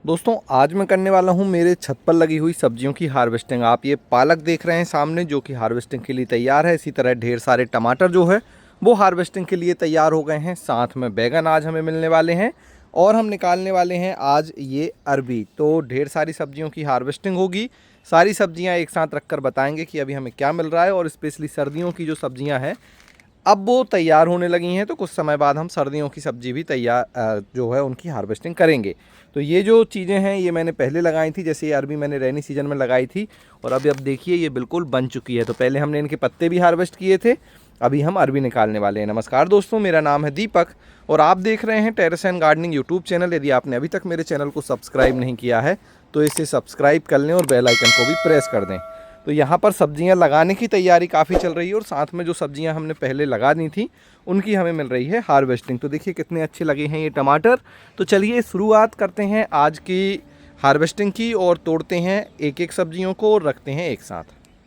दोस्तों आज मैं करने वाला हूं मेरे छत पर लगी हुई सब्जियों की हार्वेस्टिंग। आप ये पालक देख रहे हैं सामने जो कि हार्वेस्टिंग के लिए तैयार है। इसी तरह ढेर सारे टमाटर जो है वो हार्वेस्टिंग के लिए तैयार हो गए हैं। साथ में बैगन आज हमें मिलने वाले हैं और हम निकालने वाले हैं आज ये अरबी। तो ढेर सारी सब्जियों की हार्वेस्टिंग होगी। सारी सब्जियाँ एक साथ रख कर बताएँगे कि अभी हमें क्या मिल रहा है। और स्पेशली सर्दियों की जो सब्जियाँ हैं अब वो तैयार होने लगी हैं, तो कुछ समय बाद हम सर्दियों की सब्ज़ी भी तैयार जो है उनकी हार्वेस्टिंग करेंगे। तो ये जो चीज़ें हैं ये मैंने पहले लगाई थी, जैसे ये अरबी मैंने रेनी सीजन में लगाई थी और अभी अब देखिए ये बिल्कुल बन चुकी है। तो पहले हमने इनके पत्ते भी हार्वेस्ट किए थे, अभी हम अरबी निकालने वाले हैं। नमस्कार दोस्तों, मेरा नाम है दीपक और आप देख रहे हैं terrace and gardening YouTube channel. यदि आपने अभी तक मेरे चैनल को सब्सक्राइब नहीं किया है तो इसे सब्सक्राइब कर लें और बेल आइकन को भी प्रेस कर दें। तो यहाँ पर सब्जियाँ लगाने की तैयारी काफ़ी चल रही है और साथ में जो सब्जियाँ हमने पहले लगा दी थी उनकी हमें मिल रही है हार्वेस्टिंग। तो देखिए कितने अच्छे लगे हैं ये टमाटर। तो चलिए शुरुआत करते हैं आज की हार्वेस्टिंग की और तोड़ते हैं एक एक सब्जियों को और रखते हैं एक साथ।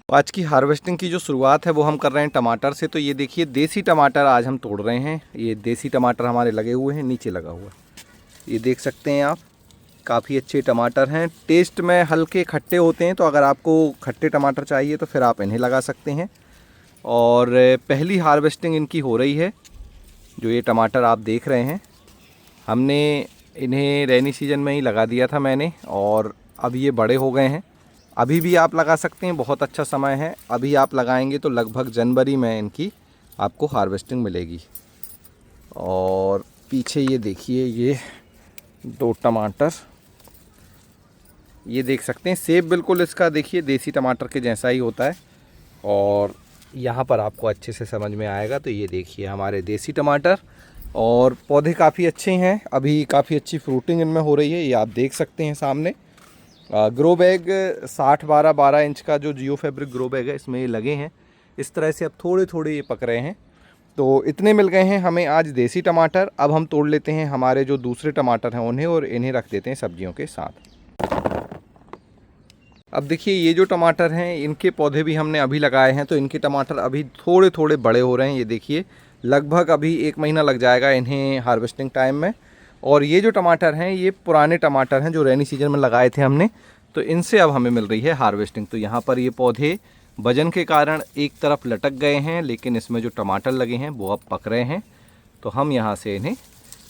आज की हार्वेस्टिंग की जो शुरुआत है वो हम कर रहे हैं टमाटर से। तो ये देखिए देसी टमाटर आज हम तोड़ रहे हैं। ये देसी टमाटर हमारे लगे हुए हैं, नीचे लगा हुआ है, ये देख सकते हैं आप। काफ़ी अच्छे टमाटर हैं, टेस्ट में हल्के खट्टे होते हैं। तो अगर आपको खट्टे टमाटर चाहिए तो फिर आप इन्हें लगा सकते हैं। और पहली हार्वेस्टिंग इनकी हो रही है। जो ये टमाटर आप देख रहे हैं हमने इन्हें रेनी सीजन में ही लगा दिया था मैंने और अब ये बड़े हो गए हैं। अभी भी आप लगा सकते हैं, बहुत अच्छा समय है। अभी आप लगाएंगे तो लगभग जनवरी में इनकी आपको हार्वेस्टिंग मिलेगी। और पीछे ये देखिए ये 2 टमाटर, ये देख सकते हैं शेप बिल्कुल इसका देखिए देसी टमाटर के जैसा ही होता है और यहाँ पर आपको अच्छे से समझ में आएगा। तो ये देखिए हमारे देसी टमाटर और पौधे काफ़ी अच्छे हैं, अभी काफ़ी अच्छी फ्रूटिंग इनमें हो रही है। ये आप देख सकते हैं सामने। ग्रो बैग 60-12 इंच का जो जियो फैब्रिक ग्रो बैग है इसमें ये लगे हैं। इस तरह से अब थोड़े थोड़े ये पक रहे हैं। तो इतने मिल गए हैं हमें आज देसी टमाटर। अब हम तोड़ लेते हैं हमारे जो दूसरे टमाटर हैं उन्हें और इन्हें रख देते हैं सब्जियों के साथ। अब देखिए ये जो टमाटर हैं इनके पौधे भी हमने अभी लगाए हैं, तो इनके टमाटर अभी थोड़े थोड़े बड़े हो रहे हैं। ये देखिए लगभग अभी 1 महीना लग जाएगा इन्हें हार्वेस्टिंग टाइम में। और ये जो टमाटर हैं ये पुराने टमाटर हैं जो रेनी सीजन में लगाए थे हमने, तो इनसे अब हमें मिल रही है हार्वेस्टिंग। तो यहाँ पर ये पौधे वजन के कारण एक तरफ लटक गए हैं, लेकिन इसमें जो टमाटर लगे हैं वो अब पक रहे हैं। तो हम यहाँ से इन्हें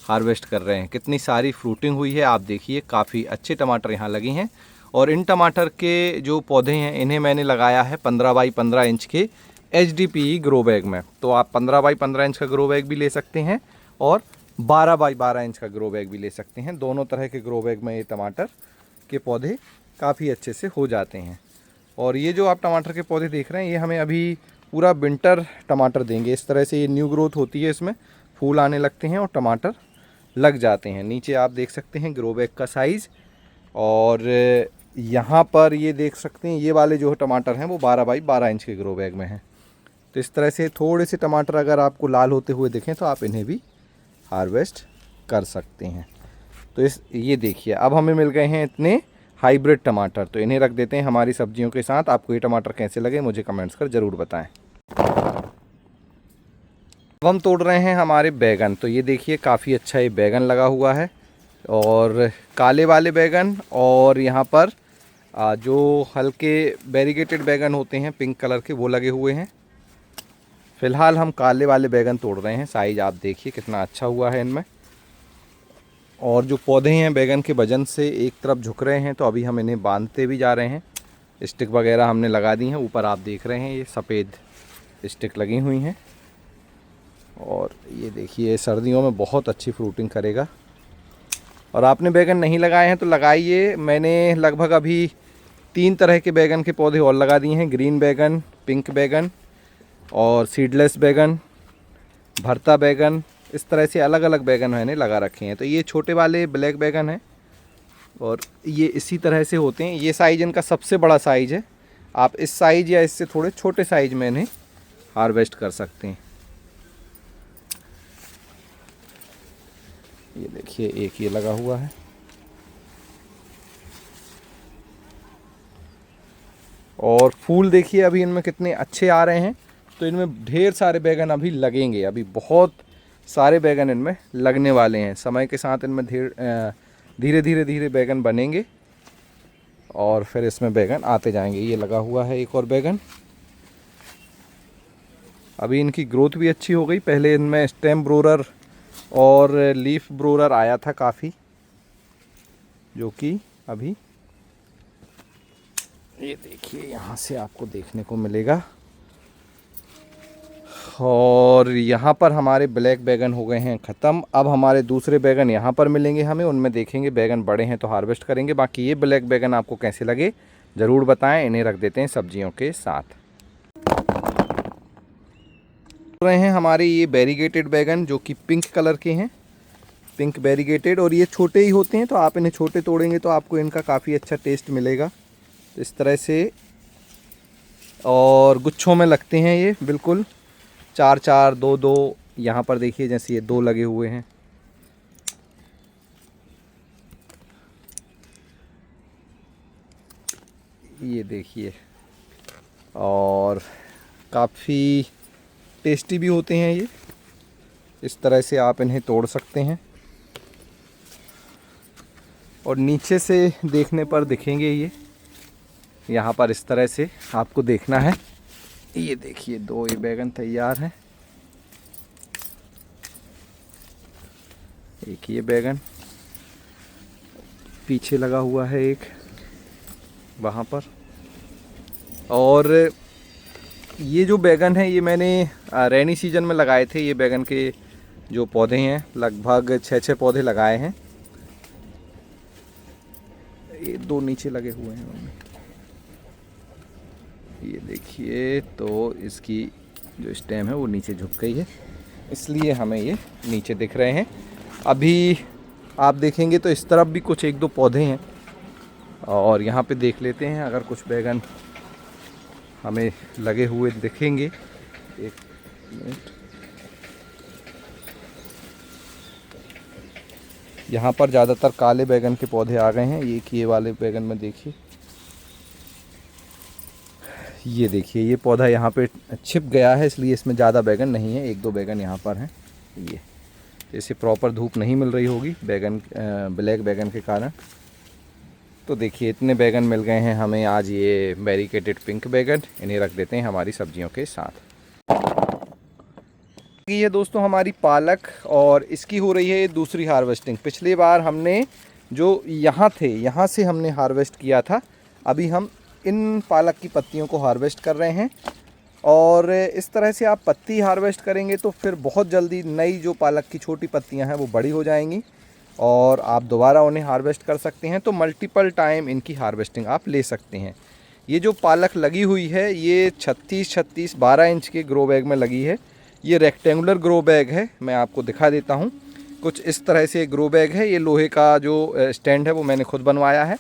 हार्वेस्ट कर रहे हैं। कितनी सारी फ्रूटिंग हुई है आप देखिए, काफ़ी अच्छे टमाटर यहाँ लगे हैं। और इन टमाटर के जो पौधे हैं इन्हें मैंने लगाया है 15 बाई 15 इंच के HDPE ग्रो बैग में। तो आप 15 बाई 15 इंच का ग्रो बैग भी ले सकते हैं और 12 बाई 12 इंच का ग्रो बैग भी ले सकते हैं। दोनों तरह के ग्रो बैग में ये टमाटर के पौधे काफ़ी अच्छे से हो जाते हैं। और ये जो आप टमाटर के पौधे देख रहे हैं ये हमें अभी पूरा विंटर टमाटर देंगे। इस तरह से ये न्यू ग्रोथ होती है, इसमें फूल आने लगते हैं और टमाटर लग जाते हैं। नीचे आप देख सकते हैं ग्रो बैग का साइज़। और यहाँ पर ये देख सकते हैं ये वाले जो टमाटर हैं वो 12 बाई 12 इंच के ग्रो बैग में हैं। तो इस तरह से थोड़े से टमाटर अगर आपको लाल होते हुए दिखें तो आप इन्हें भी हार्वेस्ट कर सकते हैं। तो ये देखिए अब हमें मिल गए हैं इतने हाइब्रिड टमाटर। तो इन्हें रख देते हैं हमारी सब्जियों के साथ। आपको ये टमाटर कैसे लगे मुझे कमेंट्स कर ज़रूर बताएं। अब हम तोड़ रहे हैं हमारे बैगन। तो ये देखिए काफ़ी अच्छा ये बैगन लगा हुआ है और काले वाले बैगन और यहाँ पर जो हल्के वेरीगेटेड बैगन होते हैं पिंक कलर के वो लगे हुए हैं। फ़िलहाल हम काले वाले बैगन तोड़ रहे हैं। साइज़ आप देखिए कितना अच्छा हुआ है इनमें। और जो पौधे हैं बैगन के वजन से एक तरफ झुक रहे हैं, तो अभी हम इन्हें बांधते भी जा रहे हैं। स्टिक वगैरह हमने लगा दी हैं। ऊपर आप देख रहे हैं ये सफ़ेद स्टिक लगी हुई हैं। और ये देखिए सर्दियों में बहुत अच्छी फ्रूटिंग करेगा। और आपने बैगन नहीं लगाए हैं तो लगाइए। मैंने लगभग अभी 3 तरह के बैगन के पौधे और लगा दिए हैं। ग्रीन बैगन, पिंक बैगन और सीडलेस बैगन, भरता बैगन, इस तरह से अलग अलग बैगन मैंने लगा रखे हैं। तो ये छोटे वाले ब्लैक बैगन हैं और ये इसी तरह से होते हैं। ये साइज़ इनका सबसे बड़ा साइज़ है। आप इस साइज़ या इससे थोड़े छोटे साइज़ में इन्हें हार्वेस्ट कर सकते हैं। ये देखिए एक ये लगा हुआ है। और फूल देखिए अभी इनमें कितने अच्छे आ रहे हैं। तो इनमें ढेर सारे बैगन अभी लगेंगे, अभी बहुत सारे बैगन इनमें लगने वाले हैं। समय के साथ इनमें धीरे धीरे धीरे बैगन बनेंगे और फिर इसमें बैगन आते जाएंगे। ये लगा हुआ है एक और बैगन। अभी इनकी ग्रोथ भी अच्छी हो गई। पहले इनमें स्टेम ब्रोरर और लीफ ब्रोरर आया था काफ़ी, जो कि अभी ये देखिए यहाँ से आपको देखने को मिलेगा। और यहाँ पर हमारे ब्लैक बैगन हो गए हैं ख़त्म। अब हमारे दूसरे बैगन यहाँ पर मिलेंगे हमें, उनमें देखेंगे बैगन बड़े हैं तो हार्वेस्ट करेंगे। बाकी ये ब्लैक बैगन आपको कैसे लगे ज़रूर बताएं। इन्हें रख देते हैं सब्जियों के साथ। रहे हैं हमारे ये वेरीगेटेड बैगन जो कि पिंक कलर के हैं, पिंक वेरीगेटेड, और ये छोटे ही होते हैं तो आप इन्हें छोटे तोड़ेंगे तो आपको इनका काफ़ी अच्छा टेस्ट मिलेगा। तो इस तरह से और गुच्छों में लगते हैं ये, बिल्कुल 4-4, 2-2। यहाँ पर देखिए जैसे ये 2 लगे हुए हैं। ये देखिए, और काफ़ी टेस्टी भी होते हैं ये। इस तरह से आप इन्हें तोड़ सकते हैं और नीचे से देखने पर दिखेंगे ये यहाँ पर इस तरह से आपको देखना है। ये देखिए 2 ये बैगन तैयार हैं। एक ये बैगन पीछे लगा हुआ है, एक वहाँ पर। और ये जो बैगन है ये मैंने रेनी सीजन में लगाए थे। ये बैगन के जो पौधे हैं लगभग 6-6 पौधे लगाए हैं। ये 2 नीचे लगे हुए हैं उनमें, ये देखिए। तो इसकी जो स्टेम है वो नीचे झुक गई है, इसलिए हमें ये नीचे दिख रहे हैं। अभी आप देखेंगे तो इस तरफ भी कुछ 1-2 पौधे हैं और यहाँ पे देख लेते हैं अगर कुछ बैगन हमें लगे हुए दिखेंगे। एक मिनट, यहाँ पर ज़्यादातर काले बैगन के पौधे आ गए हैं। ये वाले बैगन में देखिए, ये देखिए ये पौधा यहाँ पे छिप गया है, इसलिए इसमें ज़्यादा बैगन नहीं है। 1-2 बैगन यहाँ पर हैं। ये जैसे प्रॉपर धूप नहीं मिल रही होगी बैगन, ब्लैक बैगन के कारण। तो देखिए इतने बैगन मिल गए हैं हमें आज, ये वेरीगेटेड पिंक बैगन। इन्हें रख देते हैं हमारी सब्जियों के साथ। ये दोस्तों हमारी पालक, और इसकी हो रही है ये दूसरी हार्वेस्टिंग। पिछली बार हमने जो यहाँ थे यहाँ से हमने हार्वेस्ट किया था। अभी हम इन पालक की पत्तियों को हार्वेस्ट कर रहे हैं। और इस तरह से आप पत्ती हार्वेस्ट करेंगे तो फिर बहुत जल्दी नई जो पालक की छोटी पत्तियां हैं वो बड़ी हो जाएंगी और आप दोबारा उन्हें हार्वेस्ट कर सकते हैं। तो मल्टीपल टाइम इनकी हार्वेस्टिंग आप ले सकते हैं। ये जो पालक लगी हुई है ये 36-36 12 इंच के ग्रो बैग में लगी है। ये रेक्टेंगुलर ग्रो बैग है, मैं आपको दिखा देता हूँ। कुछ इस तरह से ग्रो बैग है। ये लोहे का जो स्टैंड है वो मैंने खुद बनवाया है।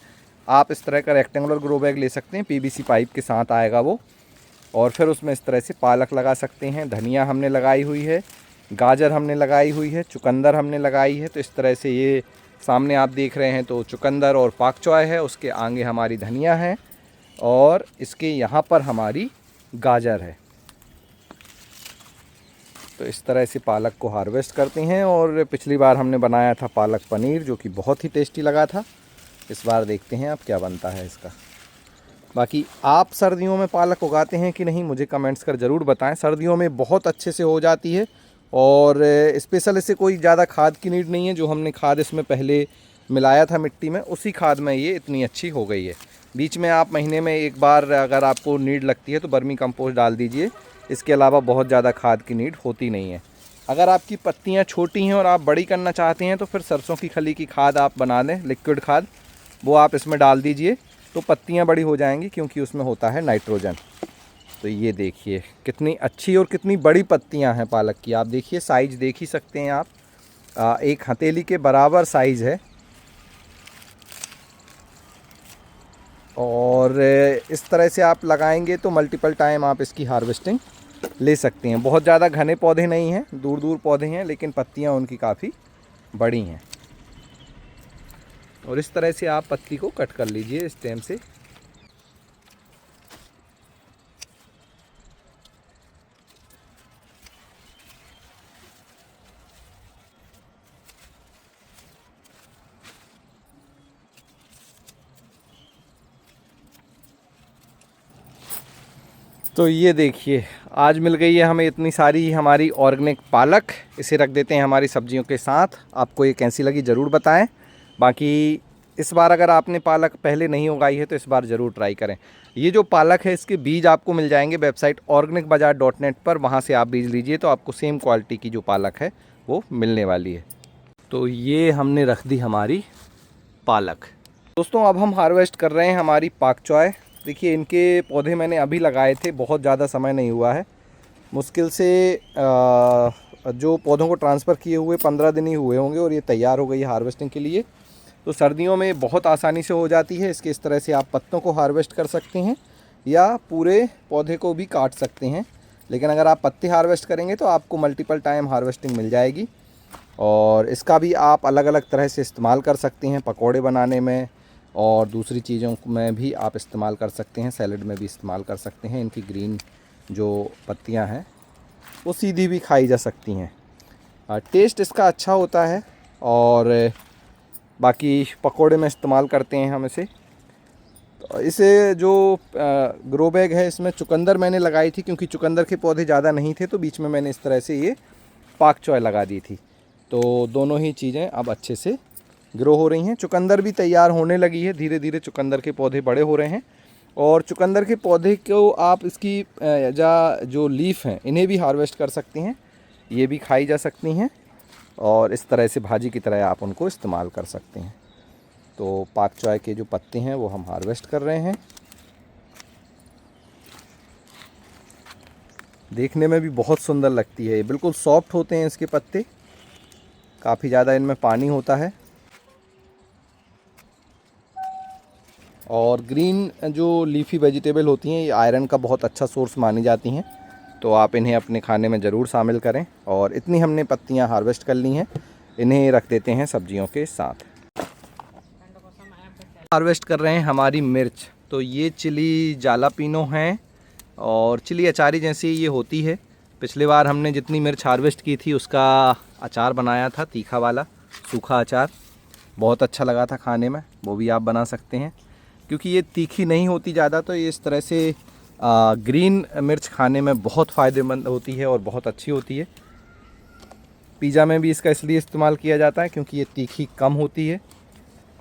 आप इस तरह का रेक्टेंगुलर ग्रो बैग ले सकते हैं, पीवीसी पाइप के साथ आएगा वो। और फिर उसमें इस तरह से पालक लगा सकते हैं। धनिया हमने लगाई हुई है, गाजर हमने लगाई हुई है, चुकंदर हमने लगाई है। तो इस तरह से ये सामने आप देख रहे हैं तो चुकंदर और पाक चॉय है, उसके आगे हमारी धनिया है और इसके यहाँ पर हमारी गाजर है। तो इस तरह से पालक को हार्वेस्ट करते हैं। और पिछली बार हमने बनाया था पालक पनीर जो कि बहुत ही टेस्टी लगा था। इस बार देखते हैं अब क्या बनता है इसका। बाकी आप सर्दियों में पालक उगाते हैं कि नहीं मुझे कमेंट्स कर ज़रूर बताएं। सर्दियों में बहुत अच्छे से हो जाती है और स्पेशल इससे कोई ज़्यादा खाद की नीड नहीं है। जो हमने खाद इसमें पहले मिलाया था मिट्टी में, उसी खाद में ये इतनी अच्छी हो गई है। बीच में आप महीने में एक बार अगर आपको नीड लगती है तो वर्मी कंपोस्ट डाल दीजिए। इसके अलावा बहुत ज़्यादा खाद की नीड होती नहीं है। अगर आपकी पत्तियाँ छोटी हैं और आप बड़ी करना चाहते हैं तो फिर सरसों की खली की खाद आप बना लें, लिक्विड खाद, वो आप इसमें डाल दीजिए तो पत्तियां बड़ी हो जाएंगी क्योंकि उसमें होता है नाइट्रोजन। तो ये देखिए कितनी अच्छी और कितनी बड़ी पत्तियां हैं पालक की। आप देखिए साइज़ देख ही सकते हैं आप, एक हथेली के बराबर साइज़ है। और इस तरह से आप लगाएंगे तो मल्टीपल टाइम आप इसकी हार्वेस्टिंग ले सकते हैं। बहुत ज़्यादा घने पौधे नहीं हैं, दूर दूर पौधे हैं, लेकिन पत्तियां उनकी काफ़ी बड़ी हैं। और इस तरह से आप पत्ती को कट कर लीजिए स्टेम से। तो ये देखिए, आज मिल गई है हमें इतनी सारी हमारी ऑर्गेनिक पालक। इसे रख देते हैं हमारी सब्जियों के साथ। आपको ये कैसी लगी ज़रूर बताएं। बाकी इस बार अगर आपने पालक पहले नहीं उगाई है तो इस बार ज़रूर ट्राई करें। ये जो पालक है इसके बीज आपको मिल जाएंगे वेबसाइट organicbazaar.net पर, वहाँ से आप बीज लीजिए तो आपको सेम क्वालिटी की जो पालक है वो मिलने वाली है। तो ये हमने रख दी हमारी पालक। दोस्तों अब हम हार्वेस्ट कर रहे हैं हमारी पाक चॉय। देखिए इनके पौधे मैंने अभी लगाए थे, बहुत ज़्यादा समय नहीं हुआ है। मुश्किल से जो पौधों को ट्रांसफ़र किए हुए 15 दिन ही हुए होंगे और ये तैयार हो गई है हार्वेस्टिंग के लिए। तो सर्दियों में बहुत आसानी से हो जाती है। इसके इस तरह से आप पत्तों को हार्वेस्ट कर सकते हैं या पूरे पौधे को भी काट सकते हैं। लेकिन अगर आप पत्ते हार्वेस्ट करेंगे तो आपको मल्टीपल टाइम हार्वेस्टिंग मिल जाएगी। और इसका भी आप अलग अलग तरह से इस्तेमाल कर सकते हैं, पकौड़े बनाने में और दूसरी चीज़ों में भी आप इस्तेमाल कर सकते हैं, सैलड में भी इस्तेमाल कर सकते हैं। इनकी ग्रीन जो पत्तियां हैं वो सीधी भी खाई जा सकती हैं। टेस्ट इसका अच्छा होता है और बाकी पकौड़े में इस्तेमाल करते हैं हम इसे। तो इसे जो ग्रो बैग है इसमें चुकंदर मैंने लगाई थी, क्योंकि चुकंदर के पौधे ज़्यादा नहीं थे तो बीच में मैंने इस तरह से ये पाक चॉय लगा दी थी। तो दोनों ही चीज़ें अब अच्छे से ग्रो हो रही हैं। चुकंदर भी तैयार होने लगी है, धीरे धीरे चुकंदर के पौधे बड़े हो रहे हैं। और चुकंदर के पौधे को आप इसकी जो लीफ हैं इन्हें भी हार्वेस्ट कर सकती हैं, ये भी खाई जा सकती हैं और इस तरह से भाजी की तरह आप उनको इस्तेमाल कर सकते हैं। तो पाक चॉय के जो पत्ते हैं वो हम हार्वेस्ट कर रहे हैं। देखने में भी बहुत सुंदर लगती है, बिल्कुल सॉफ्ट होते हैं इसके पत्ते, काफ़ी ज़्यादा इनमें पानी होता है। और ग्रीन जो लीफी वेजिटेबल होती हैं ये आयरन का बहुत अच्छा सोर्स मानी जाती हैं, तो आप इन्हें अपने खाने में ज़रूर शामिल करें। और इतनी हमने पत्तियां हार्वेस्ट कर ली हैं, इन्हें रख देते हैं सब्जियों के साथ। हार्वेस्ट कर रहे हैं हमारी मिर्च। तो ये चिली जालापिनो हैं और चिली अचारी जैसी ये होती है। पिछले बार हमने जितनी मिर्च हार्वेस्ट की थी उसका अचार बनाया था, तीखा वाला सूखा अचार, बहुत अच्छा लगा था खाने में। वो भी आप बना सकते हैं, क्योंकि ये तीखी नहीं होती ज़्यादा। तो ये इस तरह से ग्रीन मिर्च खाने में बहुत फ़ायदेमंद होती है और बहुत अच्छी होती है। पिज़्ज़ा में भी इसका इसलिए इस्तेमाल किया जाता है क्योंकि ये तीखी कम होती है।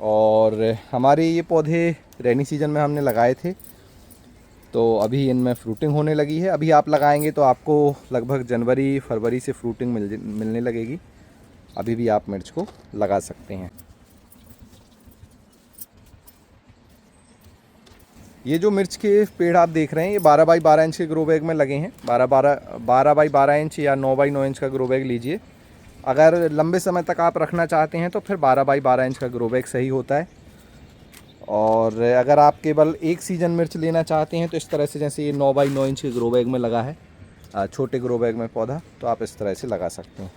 और हमारे ये पौधे रेनी सीजन में हमने लगाए थे, तो अभी इनमें फ्रूटिंग होने लगी है। अभी आप लगाएंगे तो आपको लगभग जनवरी फरवरी से फ्रूटिंग मिलने लगेगी। अभी भी आप मिर्च को लगा सकते हैं। ये जो मिर्च के पेड़ आप देख रहे हैं ये 12 बाई 12 इंच के ग्रो बैग में लगे हैं। 12 बाई 12 इंच या 9 बाई 9 इंच का ग्रो बैग लीजिए। अगर लंबे समय तक आप रखना चाहते हैं तो फिर 12 बाई 12 इंच का ग्रो बैग सही होता है। और अगर आप केवल एक सीजन मिर्च लेना चाहते हैं तो इस तरह से, जैसे ये 9 बाई 9 इंच के ग्रो बैग में लगा है छोटे ग्रो बैग में पौधा, तो आप इस तरह से लगा सकते हैं।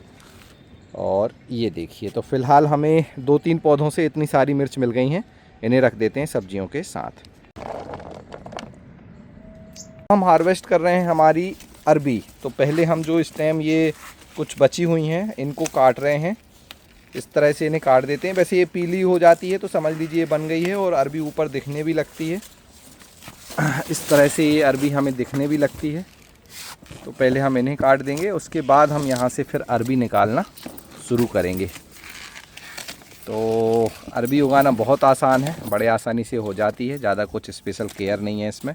और ये देखिए, तो फ़िलहाल हमें 2-3 पौधों से इतनी सारी मिर्च मिल गई हैं, इन्हें रख देते हैं सब्जियों के साथ। हम हार्वेस्ट कर रहे हैं हमारी अरबी। तो पहले हम जो स्टेम ये कुछ बची हुई हैं इनको काट रहे हैं, इस तरह से इन्हें काट देते हैं। वैसे ये पीली हो जाती है तो समझ लीजिए बन गई है और अरबी ऊपर दिखने भी लगती है। इस तरह से ये अरबी हमें दिखने भी लगती है। तो पहले हम इन्हें काट देंगे, उसके बाद हम यहाँ से फिर अरबी निकालना शुरू करेंगे। तो अरबी उगाना बहुत आसान है, बड़े आसानी से हो जाती है, ज़्यादा कुछ स्पेशल केयर नहीं है इसमें।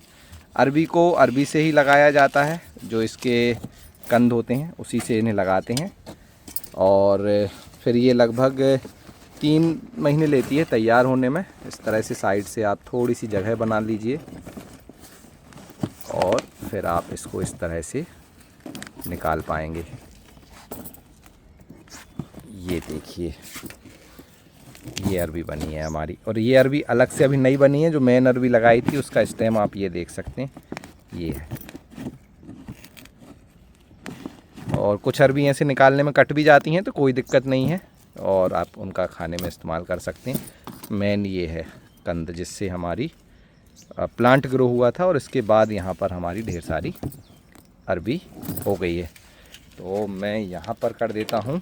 अरबी को अरबी से ही लगाया जाता है, जो इसके कंद होते हैं उसी से इन्हें लगाते हैं। और फिर ये लगभग 3 महीने लेती है तैयार होने में। इस तरह से साइड से आप थोड़ी सी जगह बना लीजिए और फिर आप इसको इस तरह से निकाल पाएंगे। ये देखिए, ये अरबी बनी है हमारी। और ये अरबी अलग से अभी नई बनी है, जो मेन अरबी लगाई थी उसका स्टेम आप ये देख सकते हैं, ये है। और कुछ अरबी ऐसे निकालने में कट भी जाती हैं तो कोई दिक्कत नहीं है और आप उनका खाने में इस्तेमाल कर सकते हैं। मेन ये है कंद जिससे हमारी प्लांट ग्रो हुआ था और इसके बाद यहाँ पर हमारी ढेर सारी अरबी हो गई है। तो मैं यहाँ पर कर देता हूँ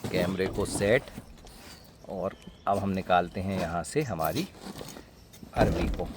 कैमरे को सेट और अब हम निकालते हैं यहाँ से हमारी अरबी को।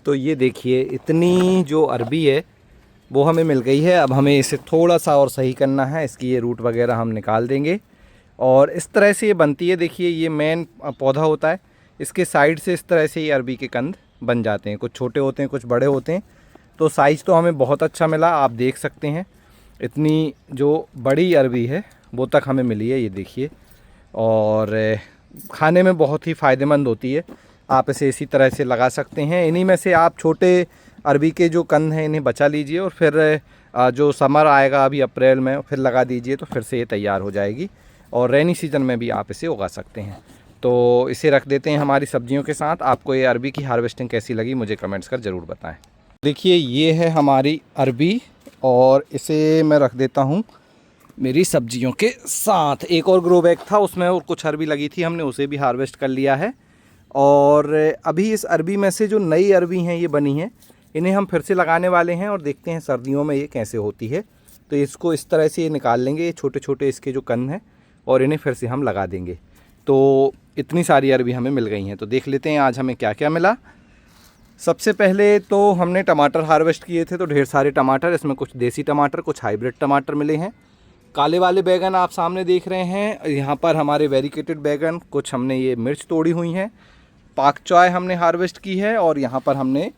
तो ये देखिए इतनी जो अरबी है वो हमें मिल गई है। अब हमें इसे थोड़ा सा और सही करना है, इसकी ये रूट वगैरह हम निकाल देंगे। और इस तरह से ये बनती है। देखिए ये मेन पौधा होता है, इसके साइड से इस तरह से ये अरबी के कंद बन जाते हैं। कुछ छोटे होते हैं, कुछ बड़े होते हैं। तो साइज़ तो हमें बहुत अच्छा मिला, आप देख सकते हैं। इतनी जो बड़ी अरबी है वो तक हमें मिली है, ये देखिए। और खाने में बहुत ही फ़ायदेमंद होती है। आप इसे इसी तरह से लगा सकते हैं। इन्हीं में से आप छोटे अरबी के जो कंद हैं इन्हें बचा लीजिए और फिर जो समर आएगा अभी अप्रैल में फिर लगा दीजिए, तो फिर से ये तैयार हो जाएगी। और रेनी सीज़न में भी आप इसे उगा सकते हैं। तो इसे रख देते हैं हमारी सब्जियों के साथ। आपको ये अरबी की हार्वेस्टिंग कैसी लगी मुझे कमेंट्स कर ज़रूर बताएं। देखिए ये है हमारी अरबी और इसे मैं रख देता हूँ मेरी सब्जियों के साथ। एक और ग्रो बैग था, उसमें और कुछ अरबी लगी थी, हमने उसे भी हार्वेस्ट कर लिया है। और अभी इस अरबी में से जो नई अरबी हैं ये बनी हैं, इन्हें हम फिर से लगाने वाले हैं और देखते हैं सर्दियों में ये कैसे होती है। तो इसको इस तरह से ये निकाल लेंगे, ये छोटे छोटे इसके जो कंद हैं, और इन्हें फिर से हम लगा देंगे। तो इतनी सारी अरबी हमें मिल गई हैं। तो देख लेते हैं आज हमें क्या क्या मिला। सबसे पहले तो हमने टमाटर हार्वेस्ट किए थे, तो ढेर सारे टमाटर, इसमें कुछ देसी टमाटर, कुछ हाइब्रिड टमाटर मिले हैं। काले वाले बैगन आप सामने देख रहे हैं, यहाँ पर हमारे वेरिकेटेड बैगन, कुछ हमने ये मिर्च तोड़ी हुई हैं। पाक चॉय हमने हार्वेस्ट की है और यहाँ पर हमने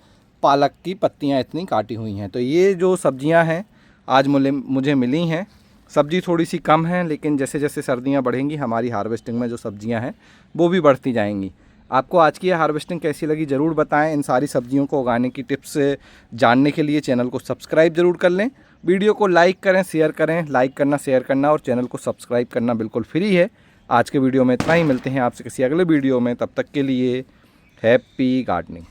पालक की पत्तियाँ इतनी काटी हुई हैं। तो ये जो सब्जियाँ हैं आज मुझे मिली हैं। सब्जी थोड़ी सी कम है, लेकिन जैसे जैसे सर्दियाँ बढ़ेंगी हमारी हार्वेस्टिंग में जो सब्जियाँ हैं वो भी बढ़ती जाएंगी। आपको आज की हार्वेस्टिंग कैसी लगी ज़रूर बताएं। इन सारी सब्जियों को उगाने की टिप्स जानने के लिए चैनल को सब्सक्राइब ज़रूर कर लें। वीडियो को लाइक करें, शेयर करें। लाइक करना, शेयर करना और चैनल को सब्सक्राइब करना बिल्कुल फ्री है। आज के वीडियो में इतना ही, मिलते हैं आपसे किसी अगले वीडियो में। तब तक के लिए हैप्पी गार्डनिंग।